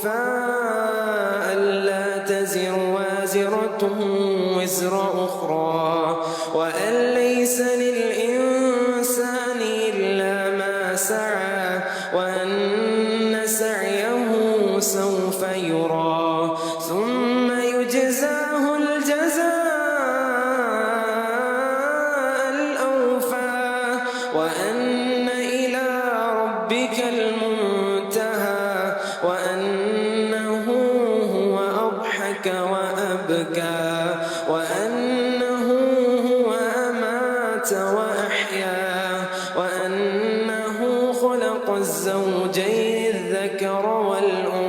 الأنثى ألا تزر وازرة وزر أخرى وأن ليس للإنسان إلا ما سعى وأن سعيه سوف يرى ثم يجزاه الجزاء الأوفى وأن إلى ربك المنتهى وأنه هو أضحك وأبكى وأنه هو أمات وأحيا وأنه خلق الزوجين الذكر والأنثى